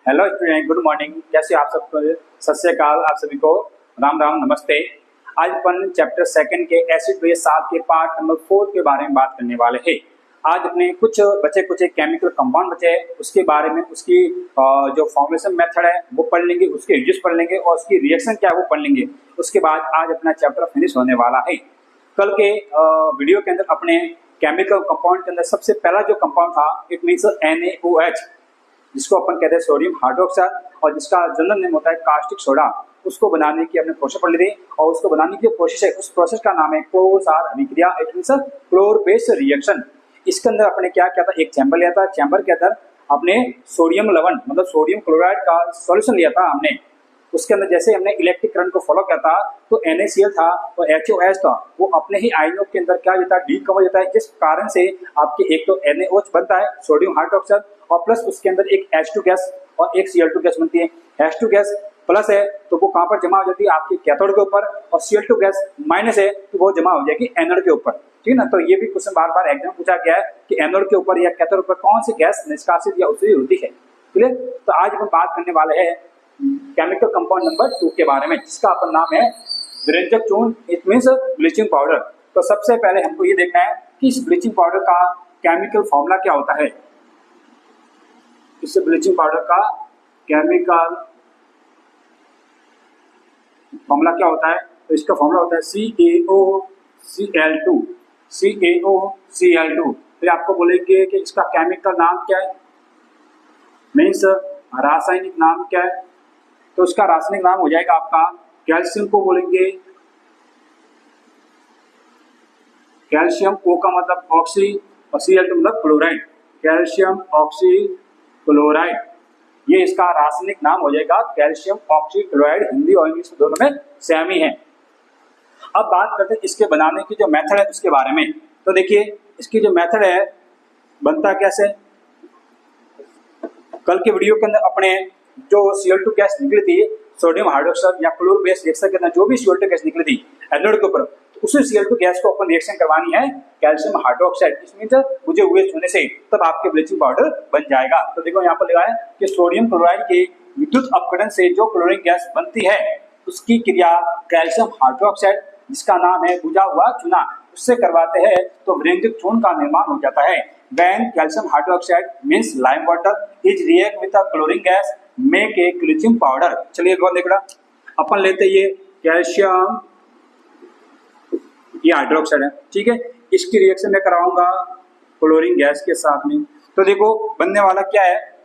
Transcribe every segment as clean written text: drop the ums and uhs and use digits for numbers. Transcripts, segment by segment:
Hello student, good morning. कैसे आप सबको? सत श्री अकाल, आप सभी को राम राम नमस्ते। आज अपन चैप्टर सेकंड के एसिड बेस साल के पार्ट नंबर 4 के बारे में बात करने वाले हैं। आज अपने कुछ केमिकल कंपाउंड बचे हैं, उसके बारे में उसकी जो फॉर्मेशन मेथड है वो पढ़ लेंगे, उसके यूज पढ़ लेंगे और उसकी रिएक्शन क्या है वो पढ़ लेंगे। उसके बाद आज अपना चैप्टर फिनिश होने वाला है। कल के वीडियो के अंदर अपने केमिकल कंपाउंड के अंदर सबसे पहला जो कंपाउंड था इट मीन्स NaOH, जिसको अपन कहते हैं सोडियम हाइड्रोक्साइड और जिसका जनरल नेम होता है कास्टिक सोडा। उसको बनाने की अपने प्रोसेस पढ़ ली थी और उसको बनाने की जो प्रोसेस है उस प्रोसेस का नाम है क्लोर-क्षार अभिक्रिया, इट मींस क्लोर बेस रिएक्शन। इसके अंदर अपने क्या किया था, एक चैम्बर लिया था, चैम्बर के अंदर अपने सोडियम लवण मतलब सोडियम क्लोराइड का सॉल्यूशन लिया था हमने। उसके अंदर जैसे हमने इलेक्ट्रिक करंट को फॉलो किया था तो NaCl था और HOH था, वो अपने ही आयनों के अंदर क्या होता है, डीकम्पोज होता है, जिस कारण से आपके एक तो NaOH बनता है सोडियम हाइड्रोक्साइड और प्लस उसके अंदर एक H2 गैस और एक Cl2 गैस बनती है। H2 गैस प्लस है तो वो कहाँ पर जमा हो जाती है, आपके कैथोड के ऊपर, और Cl2 गैस माइनस है तो वो जमा हो जाएगी एनोड के ऊपर। ठीक है ना। तो ये भी क्वेश्चन बार बार एग्जाम पूछा गया है कि एनोड के ऊपर या कैथोड के ऊपर कौन सी गैस निष्कासित या उत्सर्जित होती है। क्लियर। तो आज हम बात करने वाले हैं केमिकल कंपाउंड नंबर 2 के बारे में, जिसका अपन नाम है विरंजक चूर्ण, इट मींस ब्लीचिंग पाउडर। तो सबसे पहले हमको ये देखना है कि इस ब्लीचिंग पाउडर का केमिकल फॉर्मूला क्या होता है। इस ब्लीचिंग पाउडर का केमिकल फॉर्मूला क्या होता है, तो इसका फॉर्मूला होता है CaOCl2। फिर आपको बोलेंगे कि इसका केमिकल नाम क्या है, मीन्स रासायनिक नाम क्या है, तो उसका रासायनिक नाम हो जाएगा आपका कैल्शियम को बोलेंगे, कैल्शियम O का मतलब ऑक्सी और Cl2 मतलब क्लोराइड, कैल्शियम ऑक्सी क्लोराइड, ये इसका रासायनिक नाम हो जाएगा कैल्शियम ऑक्सी क्लोराइड। हिंदी और इंग्लिश दोनों में सेम ही है। अब बात करते हैं इसके बनाने की जो मेथड है उसके बारे में। तो देखिए इसकी जो मेथड है बनता कैसे, कल के वीडियो के अंदर अपने जो Cl2 गैस निकली थी सोडियम हाइड्रोक्साइड या क्लोर बेस रिएक्शन के अंदर जो भी Cl2 गैस निकली थी एनोड के ऊपर, तो उसी Cl2 गैस को अपन रिएक्शन करवानी है कैल्शियम हाइड्रोक्साइड, इसमें मुझे OH होने से तब आपके ब्लीचिंग पाउडर बन जाएगा। तो देखो यहाँ पर लिखा है कि सोडियम क्लोराइड के विद्युत अपकरण से जो क्लोरीन गैस बनती है उसकी क्रिया कैल्शियम हाइड्रोक्साइड, जिसका नाम है बुझा हुआ चूना, उससे करवाते हैं तो विरंजक चूर्ण का निर्माण हो जाता है। When calcium hydroxide means lime water is react with a chlorine gas make a bleaching powder। चलिए एक बार देखना, अपन लेते ये कैल्शियम, ये हाइड्रोक्साइड है, ठीक है, इसकी रिएक्शन मैं कराऊंगा क्लोरीन गैस के साथ में। तो देखो बनने वाला क्या है,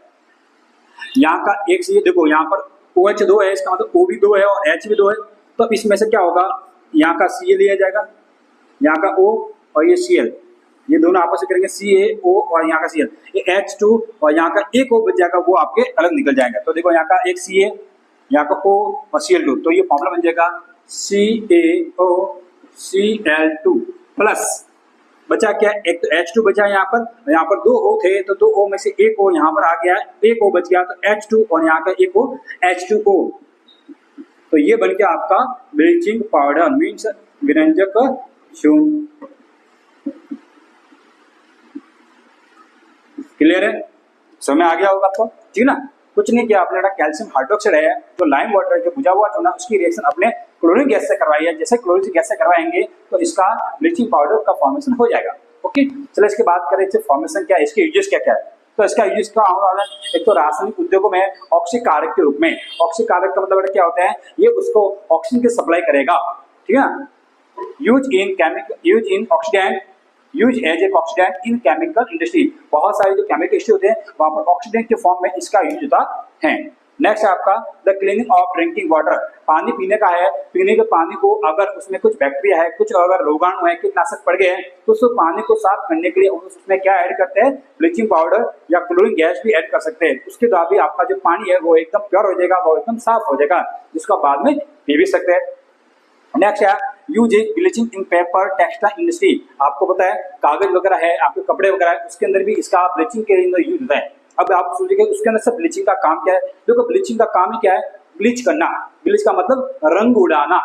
यहाँ का एक से देखो यहाँ पर OH2 है, इसका मतलब O भी 2 है और H भी 2 है, तो इसमें से क्या होगा, यहाँ का Cl लिया जाएगा, यहाँ का O और ये Cl, ये दोनों आपस में करेंगे CaO और यहाँ का Cl, ये H2 और यहाँ का एक O बच जाएगा, वो आपके अलग निकल जाएगा। तो देखो यहाँ का एक Ca, यहाँ का O और Cl2, तो ये फॉर्मूला बन जाएगा CaOCl2 प्लस बचा क्या, एक तो H2 बचा यहाँ पर 2 O थे तो 2 O में से एक O यहाँ पर आ गया, एक O बच गया तो H2 और यहाँ का एक O H2O, तो ये बन गया आपका ब्लीचिंग पाउडर मीन्स विरंजक चूर्ण। क्लियर है, समझ आ गया होगा आपको, ठीक ना। कुछ नहीं किया आपने, कैल्शियम हाइड्रोक्साइड है जो लाइम वाटर है जो बुझा हुआ चूना, उसकी रिएक्शन अपने क्लोरीन गैस से करवाई है। जैसे क्लोरीन गैस से करवाएंगे तो इसका ब्लीचिंग पाउडर का फॉर्मेशन हो जाएगा। ओके, चलो इसके बात करें इससे फॉर्मेशन क्या है, इसके यूजेस क्या क्या है। तो इसका यूज का होगा एक तो रासायनिक उद्योगों में ऑक्सीकारक के रूप में, ऑक्सीकारक का मतलब क्या होता है, ये उसको ऑक्सीजन की सप्लाई करेगा, ठीक है ना। Use in chemical, use in oxidant, use as a oxidant in chemical industry, बहुत सारे जो केमिकल इंडस्ट्री होते हैं वहां पर ऑक्सीडेंट के फॉर्म में इसका यूज होता है। नेक्स्ट है आपका the cleaning of drinking water, पानी पीने का है, पीने के पानी को अगर उसमें कुछ बैक्टीरिया है, कुछ अगर रोगाणु है, कीटनाशक पड़ गए हैं तो उस पानी को साफ करने के लिए उसमें क्या ऐड करते हैं, ब्लीचिंग पाउडर या क्लोरीन गैस भी ऐड कर सकते हैं। उसके द्वारा भी आपका जो पानी है वो एकदम प्योर हो जाएगा, वो एकदम साफ हो जाएगा, जिसको बाद में पी भी सकते हैं। नेक्स्ट है यूज ब्लीचिंग इन पेपर टेक्सटाइल इंडस्ट्री, आपको पता है कागज वगैरह है, आपके कपड़े वगैरह है, उसके अंदर भी इसका ब्लीचिंग के अंदर यूज होता है। अब आप सोचिए उसके अंदर सब ब्लीचिंग का काम क्या है, देखो ब्लीचिंग का काम ही क्या है, ब्लीच करना, ब्लीच का मतलब रंग उड़ाना,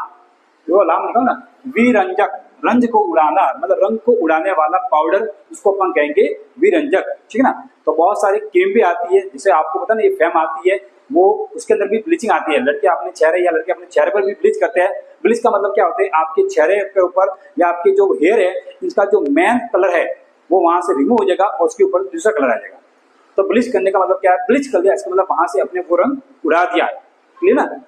जो नाम लिखा ना विरंजक, रंज को उड़ाना, मतलब रंग को उड़ाने वाला पाउडर, उसको अपन कहेंगे विरंजक, ठीक है ना। तो बहुत सारी क्रीम भी आती है, जैसे आपको पता ना ये फेम आती है, वो उसके अंदर भी ब्लीचिंग आती है। लड़के अपने चेहरे या लड़के अपने चेहरे पर भी ब्लीच करते हैं। ब्लीच का मतलब क्या होता है, आपके चेहरे के ऊपर या आपके जो हेयर है, इसका जो मेन कलर है वो वहां से रिमूव हो जाएगा और उसके ऊपर दूसरा कलर आ जाएगा। तो ब्लीच करने का मतलब क्या है, ब्लीच कर दिया, इसका मतलब वहां से अपने वो रंग उड़ा दिया, क्लियर ना।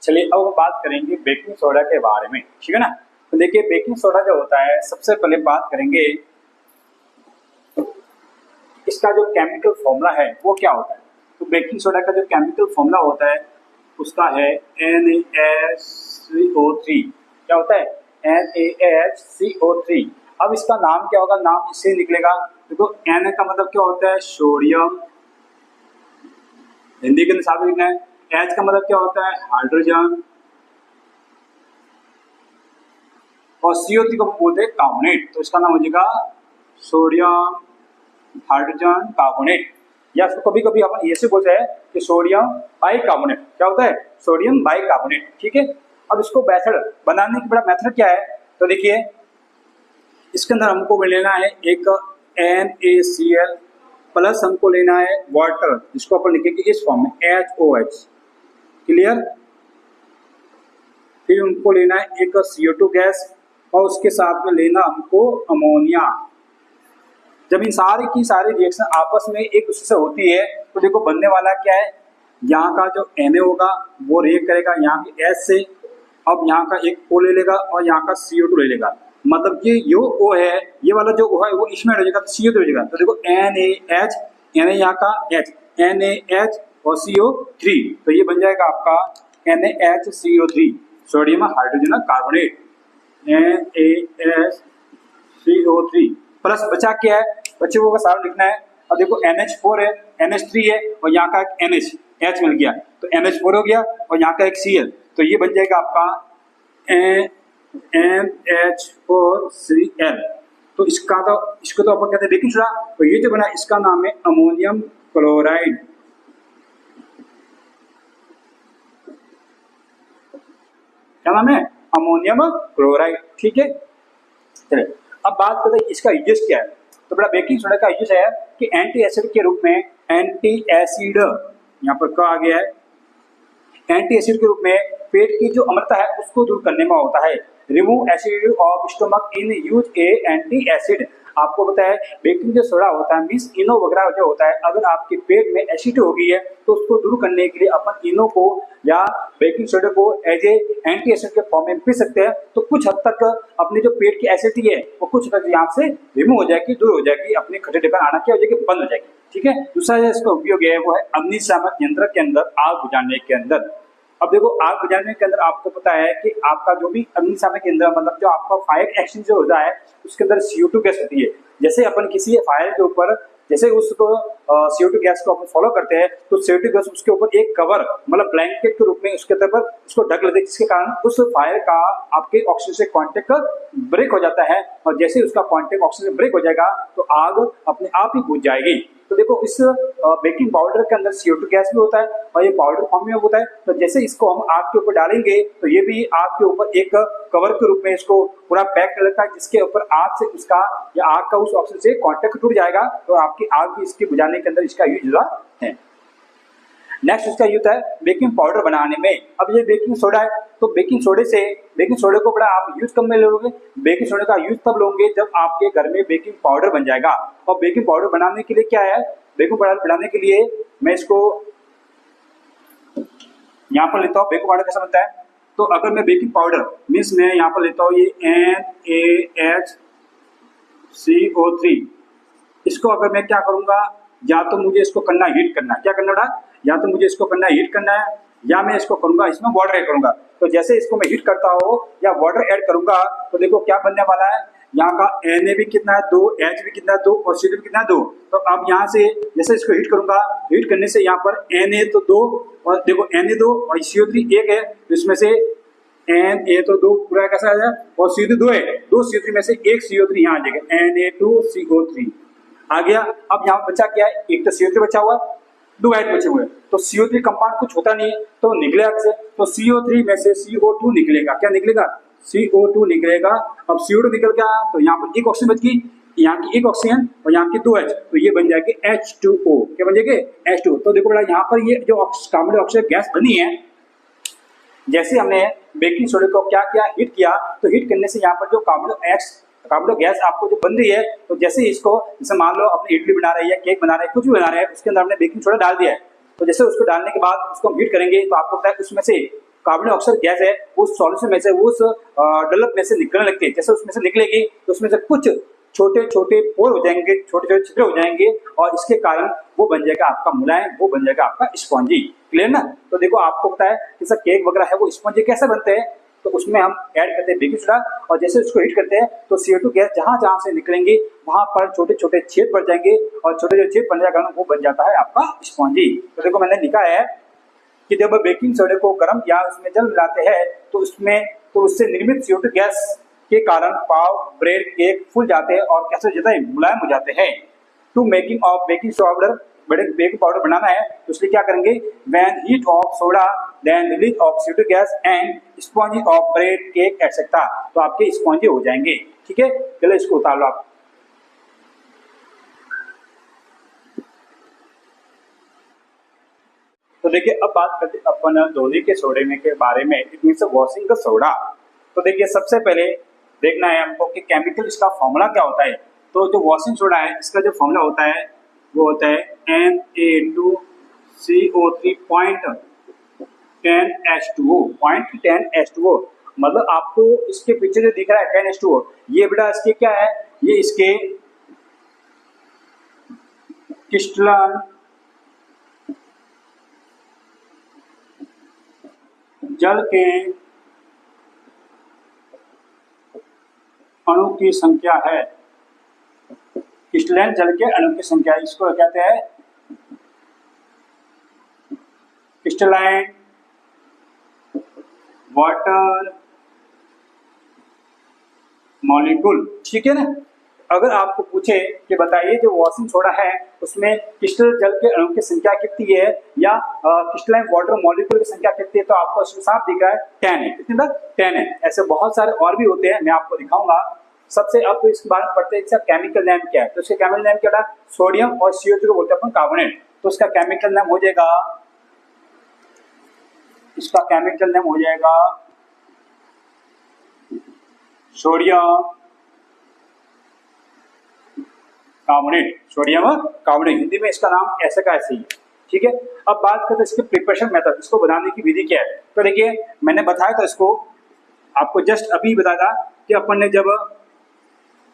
चलिए अब हम बात करेंगे बेकिंग सोडा के बारे में, ठीक है ना। तो देखिए बेकिंग सोडा जो होता है, सबसे पहले बात करेंगे इसका जो केमिकल फॉर्मूला है वो क्या होता है। तो बेकिंग सोडा का जो केमिकल फॉर्मूला होता है उसका है NaCO3। क्या होता है, NaHCO3। अब इसका नाम क्या होगा, नाम इससे निकलेगा। देखो Na का मतलब क्या होता है, सोडियम, हिंदी के अंदर साथ लिखना है। H का मतलब क्या होता है, हाइड्रोजन, और CO3 को बोलते हैं कार्बोनेट। तो इसका नाम हो जाएगा सोडियम हाइड्रोजन कार्बोनेट, या कभी कभी अपन ऐसे बोलते हैं कि सोडियम बाइकार्बोनेट। क्या होता है, सोडियम बाइकार्बोनेट, ठीक है। अब इसको मेथड बनाने की बड़ा मेथड क्या है, तो देखिए इसके अंदर हमको लेना है एक NaCl प्लस हमको लेना है वाटर, जिसको अपन लिखेंगे इस फॉर्म में HOH, क्लियर। फिर उनको लेना है एक CO2 गैस और उसके साथ में लेना हमको अमोनिया। जब इन सारी की सारी रिएक्शन आपस में एक दूसरे से होती है तो देखो बनने वाला क्या है, यहाँ का जो Na होगा वो रिएक्ट करेगा यहाँ के H से, अब यहाँ का एक O ले लेगा और यहाँ का CO2 ले लेगा। मतलब ये जो O है, ये वाला जो O है वो इसमें हो जाएगा तो CO2 हो जाएगा। तो देखो NaH, Na यहाँ का H, NaH और CO3, तो ये बन जाएगा आपका NaHCO3, sodium hydrogen carbonate, NaHCO3 plus बचा क्या है, बच्चे को सारा लिखना है। अब देखो NH4 है, NH3 है और यहाँ का एक NH, H मिल गया तो NH4 हो गया और यहाँ का एक Cl, तो ये बन जाएगा आपका NH4Cl। तो इसको तो अपन कहते हैं बेकिंग सोडा। तो ये जो बना इसका नाम है अमोनियम क्लोराइड। क्या नाम है, अमोनियम क्लोराइड, ठीक है। चलिए अब बात करते हैं इसका यूज क्या है। तो बड़ा बेकिंग सोडा का यूज है कि एंटी एसिड के रूप में, एंटी एसिड यहाँ पर क्या आ गया है, एंटी एसिड के रूप में पेट की जो अम्लता है उसको दूर करने में होता है। Remove acid of stomach in use A anti acid. आपको पता है बेकिंग जो सोडा होता है मीन्स इनो वगैरह जो होता है, अगर आपके पेट में एसिड हो गई है तो उसको दूर करने के लिए अपन इनो को या बेकिंग सोडा को एज ए एंटी एसिड के फॉर्म में पी सकते हैं। तो कुछ हद तक अपनी जो पेट की एसिडिटी है वो कुछ हद तक यहाँ से रिमूव हो जाएगी, दूर हो जाएगी, अपने खट्टे ढक्कन आना क्या हो जाएगी, बंद हो जाएगी, ठीक है। दूसरा जो इसका उपयोग है वो है अग्निशामक यंत्र के अंदर आग बुझाने के अंदर। अब देखो आग बुझाने के अंदर आपको पता है कि आपका जो भी अग्निशामक यंत्र मतलब जो आपका फायर एक्सटिंग्विशर होता है उसके अंदर CO2 गैस होती है। जैसे अपन किसी फायर के ऊपर जैसे उसको CO2 गैस को अपन फॉलो करते हैं तो CO2 गैस उसके ऊपर एक कवर मतलब ब्लैंकेट के रूप में उसके ऊपर उसको ढक लेते हैं, जिसके कारण उस फायर का आपके ऑक्सीजन से कांटेक्ट ब्रेक हो जाता है और जैसे उसका कांटेक्ट ऑक्सीजन से ब्रेक हो जाएगा तो आग अपने आप ही बुझ जाएगी। तो देखो इस बेकिंग पाउडर के अंदर CO2 गैस भी होता है और ये पाउडर फॉर्म में होता है। तो जैसे इसको हम आग के ऊपर डालेंगे तो ये भी आग के ऊपर एक कवर के रूप में इसको पूरा पैक कर लेता है, जिसके ऊपर आग से उसका या आग का उस ऑक्सीजन से कांटेक्ट टूट जाएगा तो आपकी आग भी इसके बुझाने के अंदर इसका यूज है। नेक्स्ट इसका यूज है बेकिंग पाउडर बनाने में। अब ये बेकिंग सोडा है तो बेकिंग सोडे को बड़ा आप यूज कब में लोगे, बेकिंग सोडे का यूज तब लोगे जब आपके घर में बेकिंग पाउडर बन जाएगा। और बेकिंग पाउडर बनाने के लिए क्या है, बेकिंग पाउडर बनाने के लिए मैं इसको यहाँ पर लेता हूँ। बेकिंग पाउडर कैसा बनता है, तो अगर मैं बेकिंग पाउडर मीन्स मैं यहाँ पर लेता हूँ ये NaHCO3, इसको अगर मैं क्या करूंगा, या तो मुझे इसको करना हीट करना, क्या करना बेटा, या तो मुझे इसको करना हीट करना है या मैं इसको करूंगा इसमें वाटर ऐड करूंगा। तो जैसे इसको मैं हीट करता हूँ या वाटर ऐड करूंगा तो देखो क्या बनने वाला है, यहाँ का Na भी कितना है 2, H भी कितना है 2 और CO2 भी कितना है 2। तो अब यहाँ से जैसे इसको हीट करूंगा, हीट करने से यहाँ पर Na तो 2 और देखो Na 2 और CO3 1 है, तो इसमें से Na तो 2 पूरा कैसा आ जाए और CO2 2 है, 2 CO3 में से एक CO3 यहाँ आ जाएगा Na2CO3 आ गया। अब यहाँ बचा क्या है, एक तो CO3 बचा हुआ, 2 H बचे हुए, तो CO3 कंपाउंड कुछ होता नहीं है तो निकलेगा कैसे, तो CO3 में से CO2 निकलेगा, क्या निकलेगा CO2 निकलेगा। अब CO2 निकल गया तो यहाँ पर एक ऑक्सीजन बच गई, यहाँ की एक ऑक्सीजन और यहाँ की 2 H, तो ये बन जाएगी H2O। क्या बन जाएगी? H2O। तो देखो बेटा यहाँ पर ये जो कार्बन डाइऑक्साइड गैस बनी है, जैसे हमने बेकिंग सोडा को क्या किया, हिट किया, तो हिट करने से यहाँ पर जो कार्बन गैस आपको जो बन रही है, तो जैसे इसको, जैसे मान लो अपनी इडली बना रही है, केक बना रहे हैं, कुछ भी बना रहे हैं, उसके अंदर हमने बेकिंग सोडा डाल दिया है, तो जैसे उसको डालने के बाद उसको हम हीट करेंगे तो आपको पता है उसमें से कार्बन डाइऑक्साइड गैस है उस सॉल्यूशन में से, उस डलप में से निकलने लगती है। जैसे उसमें से निकलेगी तो उसमें से कुछ छोटे छोटे पोर हो जाएंगे, छोटे छोटे छिद्र हो जाएंगे, और इसके कारण वो बन जाएगा आपका मुलायम, वो बन जाएगा आपका स्पॉन्जी। क्लियर ना? तो देखो आपको पता है जैसा केक वगैरह है वो स्पॉन्जी कैसे बनते हैं, तो उसमें हम ऐड करते हैं बेकिंग सोडा, और जैसे उसको हीट करते हैं तो CO2 गैस जहां जहां से निकलेंगे वहां पर छोटे छोटे छेद पड़ जाएंगे, और छोटे छोटे छेद पड़ने के कारण वो बन जाता है आपका स्पॉन्जी। तो देखो मैंने लिखा है कि जब बेकिंग सोडा को गर्म या उसमें जल मिलाते हैं तो उससे निर्मित CO2 गैस के कारण पाव, ब्रेड, केक फूल जाते हैं और कैसे हो जाता है, मुलायम हो जाते हैं। To making of baking powder, बड़े बेकिंग पाउडर बनाना है तो इसलिए क्या करेंगे, when heat of soda then release of CO2 gas and spongy of bread, cake etcetera, तो आपके स्पॉन्जी हो जाएंगे। ठीक है, चलो इसको उतार लो आप। तो देखिए अब बात करते हैं अपन धोने के सोडे में के बारे में, इट मीन्स वॉशिंग का सोडा। तो देखिए सबसे पहले देखना है हमको कि केमिकल इसका फॉर्मूला क्या होता है। तो जो वॉशिंग सोडा है इसका जो फॉर्मूला होता है वो होता है Na2CO3.10H2O। मतलब आपको इसके पीछे जो दिख रहा है 10H2O, ये बेटा इसके क्या है, ये इसके क्रिस्टलन जल के अणु की संख्या है। क्रिस्टलन जल के अणु की संख्या, इसको कहते हैं क्रिस्टलाइन वाटर मॉलिक्यूल। ठीक है ना? अगर आपको पूछे कि बताइए जो वॉशिंग सोडा है उसमें क्रिस्टल जल के अणु की संख्या कितनी है या क्रिस्टलाइन वाटर मॉलिक्यूल की संख्या कितनी है, तो आपको साफ दिख रहा है 10 है। कितने तक? 10 है। ऐसे बहुत सारे और भी होते हैं, मैं आपको दिखाऊंगा। सबसे अब तो इसके बारे में पढ़ते हैं इसका केमिकल नेम क्या है। तो इसका केमिकल नेम क्या था, सोडियम और CO2 को बोलते हैं अपन कार्बोनेट। तो इसका केमिकल नेम हो जाएगा, इसका केमिकल नेम हो जाएगा sodium carbonate. Sodium carbonate, Hindi में इसका नाम ऐसे का ऐसे ही। ठीक है, अब बात करते हैं इसके प्रिपरेशन मेथड, इसको बनाने की विधि क्या है। तो देखिए मैंने बताया था इसको, आपको जस्ट अभी बताया था कि अपन ने जब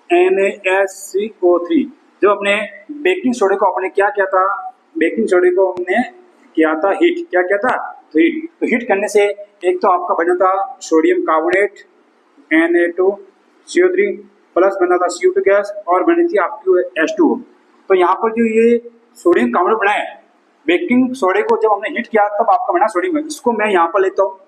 NaSCO3 जब अपने बेकिंग सोडे को अपने क्या किया था, बेकिंग सोडे को हमने किया था हीट। क्या किया था? तो हीट करने से एक तो आपका बना था सोडियम कार्बोनेट Na2CO3 प्लस बना था CO2 गैस और बनी थी आपकी H2O। तो यहाँ पर जो ये सोडियम कार्बोनेट बना है बेकिंग सोडे को जब हमने हीट किया तब आपका बना सोडियम। इसको मैं यहाँ पर लेता हूँ।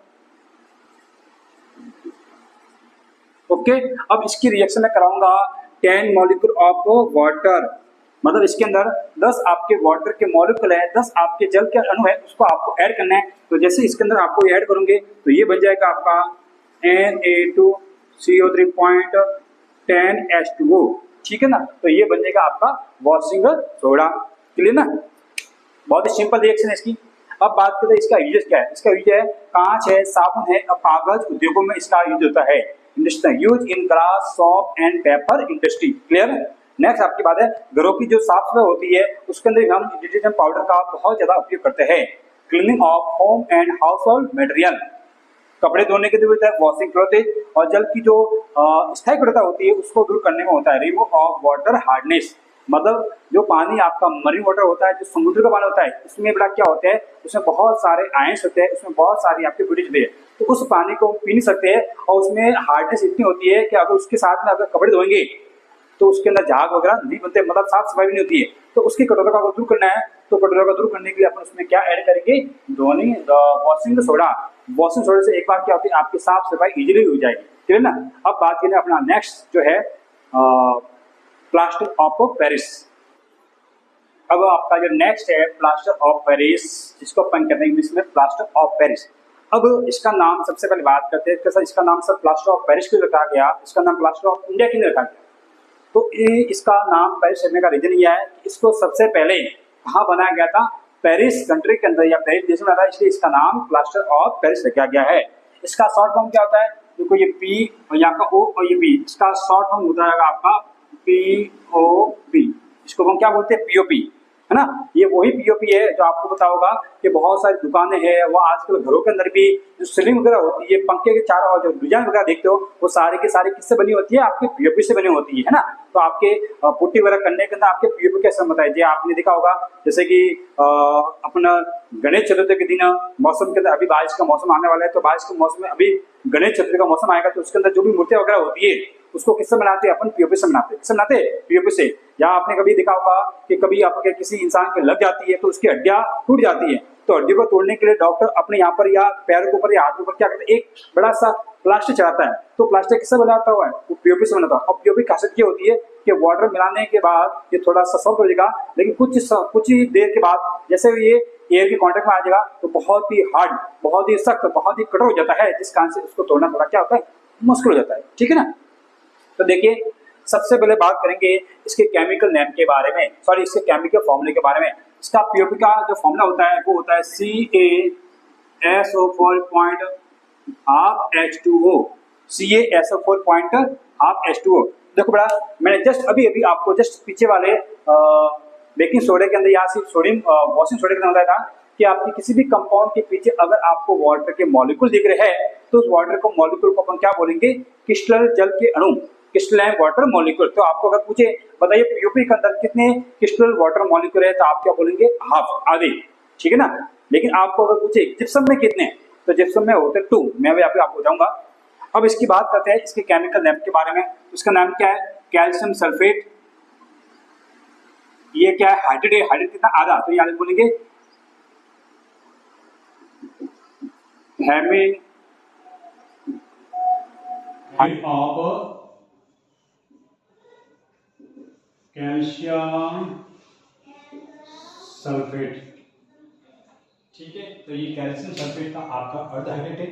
ओके, अब इसकी रिएक्शन में कराऊंगा 10 मॉलिक्यूल ऑफ वाटर, मतलब इसके अंदर 10 आपके वाटर के मॉलिक्यूल है, 10 आपके जल के अणु है, उसको आपको ऐड करना है। तो जैसे इसके अंदर आपको ऐड करोगे तो ये बन जाएगा आपका Na2CO3.10H2O। ठीक है ना? तो ये बन जाएगा आपका वॉशिंग सोडा। क्लियर ना? बहुत ही सिंपल रिएक्शन है इसकी। अब बात करते हैं इसका यूज क्या है। इसका यूज है कांच है, साबुन है और कागज उद्योगों में इसका यूज होता है। Use in glass, shop and paper industry. Clear? Next आपकी बात है घरों की जो साफ सफाई होती है उसके अंदर हम डिटर्जेंट पाउडर का बहुत ज्यादा उपयोग करते हैं। Cleaning of home and house hold material, कपड़े धोने के लिए होता है वॉशिंग क्लॉथ, और जल की जो स्थायी कठोरता होती है उसको दूर करने में होता है रिमूव ऑफ वाटर हार्डनेस। मतलब जो पानी आपका मरीन वाटर होता है, जो समुद्र का पानी होता है, उसमें बड़ा क्या होता है, उसमें बहुत सारे आयंस होते हैं, उसमें बहुत सारी आपकी ब्यूटीज होती है, तो उस पानी को पी नहीं सकते हैं और उसमें हार्डनेस इतनी होती है कि अगर उसके साथ में अगर कपड़े धोएंगे तो उसके अंदर झाग वगैरह नहीं बनते, मतलब साफ सफाई भी नहीं होती है। तो उसकी कठोरता को दूर करना है, तो कठोरता को दूर करने के लिए अपन उसमें क्या ऐड करेंगे, Dhoni washing soda. Washing soda से एक बार क्या होती है आपकी साफ सफाई इजीली हो जाएगी। ठीक है ना? अब बात करें अपना नेक्स्ट जो है प्लास्टर ऑफ पेरिस। अब आपका जो नेक्स्ट है प्लास्टर ऑफ पेरिस, जिसको अपन कहते हैं इंग्लिश में प्लास्टर ऑफ पेरिस। अब इसका नाम सबसे पहले बात करते हैं, कैसा इसका नाम सर प्लास्टर ऑफ पेरिस क्यों रखा गया, इसका नाम प्लास्टर ऑफ इंडिया क्यों रखा गया। तो इसका नाम पेरिस रखने का रीजन यह है कि इसको सबसे पहले कहाँ बनाया गया था, पेरिस कंट्री के अंदर या पेरिस देश में था, इसलिए इसका नाम प्लास्टर ऑफ पेरिस रखा गया है। इसका शॉर्ट फॉर्म क्या होता है, देखो ये पी और यहाँ का ओ और ये बी, इसका शॉर्ट फॉर्म होता है आपका POP, इसको हम क्या बोलते हैं POP, है ना। ये वही POP है जो आपको पता होगा कि बहुत सारी दुकानें हैं, वो आजकल घरों के अंदर भी जो सीलिंग वगैरह होती है, पंखे के चारों जो डिजाइन वगैरह देखते हो, वो सारे के सारे किससे बनी होती है, आपके POP से बनी होती है ना। तो आपके पुट्टी वगैरह करने के अंदर आपके POP कैसे होता है, जी आपने देखा होगा, जैसे कि अपना गणेश चतुर्थी के दिन मौसम के अंदर, अभी बारिश का मौसम आने वाला है, तो बारिश के मौसम में अभी गणेश चतुर्थी का मौसम आएगा, तो उसके अंदर जो भी मूर्तियां वगैरह होती है उसको किससे बनाते हैं, अपन POP से बनाते हैं। किससे बनाते हैं, POP से। या आपने कभी देखा होगा कि कभी आपके किसी इंसान के लग जाती है तो उसकी हड्डियां टूट जाती है, तो हड्डियों को तोड़ने के लिए डॉक्टर अपने यहाँ पर या पैरों के ऊपर या हाथ के ऊपर क्या करते हैं, एक बड़ा सा प्लास्टर चढ़ाता है। तो प्लास्टर किससे बनाता हुआ है, वो POP से बनाता है। और POP की खासियत ये होती है कि वाटर मिलाने के बाद ये थोड़ा सा सॉफ्ट हो जाएगा, लेकिन कुछ ही देर के बाद जैसे ये एयर के कांटेक्ट में आ जाएगा तो बहुत ही हार्ड, बहुत ही सख्त, बहुत ही कठोर हो जाता है, जिस कारण से उसको तोड़ना थोड़ा क्या होता है, मुश्किल हो जाता है। ठीक है ना। तो देखिए सबसे पहले बात करेंगे इसके केमिकल नेम के बारे में, सॉरी इसके केमिकल फॉर्मूले के बारे में। इसका POP का जो फॉर्मूला होता है वो होता है CaSO4.12H2O, CaSO4.12H2O। देखो बड़ा, मैंने जस्ट अभी आपको जस्ट पीछे वाले बेकिंग सोडा के अंदर या सिर्फ सोडियम वॉशिंग सोडा के अंदर बताया था कि आपकी किसी भी कंपाउंड के पीछे अगर आपको वाटर के मॉलिक्यूल दिख रहे हैं तो उस वाटर को मॉलिक्यूल को अपन क्या बोलेंगे, क्रिस्टल जल के अणु, क्रिस्टलाइन वाटर मॉलिक्यूल। तो आपको अगर पूछे बताइए POP के अंदर कितने क्रिस्टल वाटर मॉलिक्यूल है, तो आप क्या बोलेंगे, हाफ, आधे। ठीक है ना। लेकिन आपको अगर पूछे जिप्सम में कितने, तो जिप्सम में होते 2, मैं भी आपको बताऊंगा। अब इसकी बात करते हैं इसके केमिकल नेम के बारे में। उसका नाम क्या है, कैल्शियम सल्फेट। ये क्या है, हाइड्रेट, हाइड्रेट कितना, आधा, तो यहाँ बोलेंगे कैल्शियम सल्फेट। ठीक है, तो ये कैल्शियम सल्फेट का आपका अर्ध हाइड्रेट है।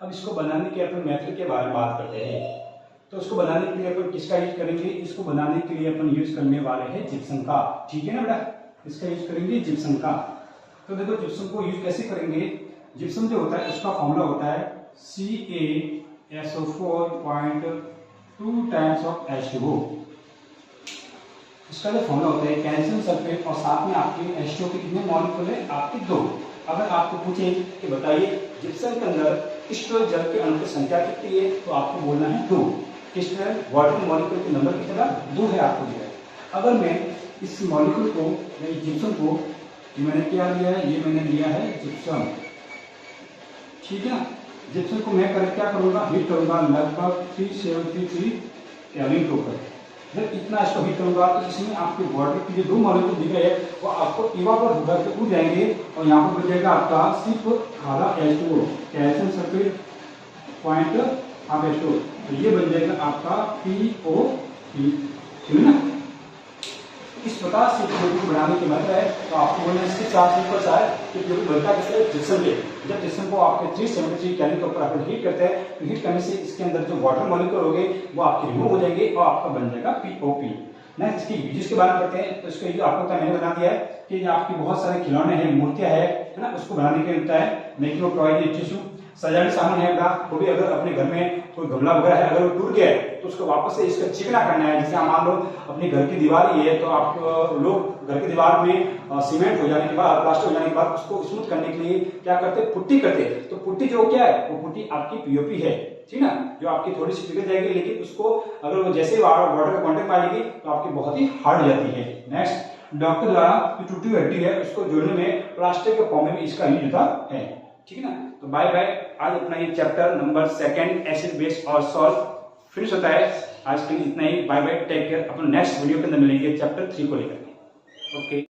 अब इसको बनाने के अपन मेथड के बारे में बात करते हैं। तो इसको बनाने के लिए अपन किसका यूज करेंगे, इसको बनाने के लिए अपन यूज करने वाले हैं जिप्सम का। ठीक है ना बेटा, इसका यूज करेंगे जिप्सम का। तो देखो जिप्सम को यूज कैसे करेंगे, जिप्सम जो होता है उसका फॉर्मूला होता है CaSO4.2 टाइम्स ऑफ H2O। इसका जो फॉर्मूला होता है कैल्शियम सल्फेट और साथ में आपके H2O के कितने मॉलिक्यूल है, आपके 2। अगर आपको पूछे कि बताइए जिप्सम के अंदर क्रिस्टल जल के अणु की संख्या कितनी है, तो आपको बोलना है 2। क्रिस्टल वाटर मॉलिक्यूल के नंबर कितना, 2 है आपको दिया है। अगर मैं इस मॉलिक्यूल को जिप्सम को, मैंने क्या लिया है, ये मैंने लिया है जिप्सम। ठीक है ना। जिप्सम को मैं क्या करूंगा, हीट करूंगा लगभग 373 केल्विन के ऊपर। जब इतना इसको हीट करूंगा तो इसमें आपके वाटर के जो 2 मॉलिक्यूल दिख रहे हैं वो आपको इवापोरेट होकर के उड़ जाएंगे और यहाँ पर बच जाएगा आपका सिर्फ आधा H2O, calcium sulphate point half H2O। तो ये बन जाएगा आपका POP। ठीक है ना। इस प्रकार से POP को बनाने की मतलब है, तो आपको बोलना इसके साथ सिंपल सा है कि POP बनता कैसे, जिप्सम के। जब जिप्सम को आपके 373 केल्विन के ऊपर आप हीट करते हैं तो हीट करने से इसके अंदर जो वाटर मॉलिक्यूल होंगे वो आपके रिमूव हो जाएंगे और आपका बन जाएगा POP। नेक्स्ट इसकी यूजेस के बारे में पढ़ते हैं। तो इसका यूज आपको मैंने बता दिया है कि आपके बहुत सारे खिलौने हैं, मूर्तियां है ना, उसको बनाने के लिए होता है मेकिंग ऑफ टॉय, टिश्यू, सजावटी सामान है बेटा। वो भी अगर अपने घर में कोई गमला वगैरह है, अगर वो टूट गया है तो उसको वापस से इसका चिकना करना है। जैसे मान लो अपनी घर की दीवार ही है, तो आप लोग घर की दीवार में सीमेंट हो जाने के बाद, प्लास्टर हो जाने के बाद उसको स्मूथ करने के लिए क्या करते हैं, पुट्टी करते हैं। तो पुट्टी जो क्या है, वो पुट्टी आपकी POP है। ठीक ना, जो आपकी थोड़ी सी पिघल जाएगी, लेकिन उसको अगर वो जैसे वाटर का कांटेक्ट में आएगी तो आपकी बहुत ही हार्ड हो जाती है। नेक्स्ट, डॉक्टर द्वारा जो टूटी हुई हड्डी है उसको जोड़ने में प्लास्टर के फॉर्म में इसका यूज होता है। ठीक है ना। तो बाय बाय, आज अपना ये चैप्टर नंबर 2 एसिड बेस और सॉल्ट फिनिश होता है। आज के लिए इतना ही, बाय बाय, टेक केयर। अपन नेक्स्ट वीडियो के अंदर मिलेंगे चैप्टर 3 को लेकर। ओके।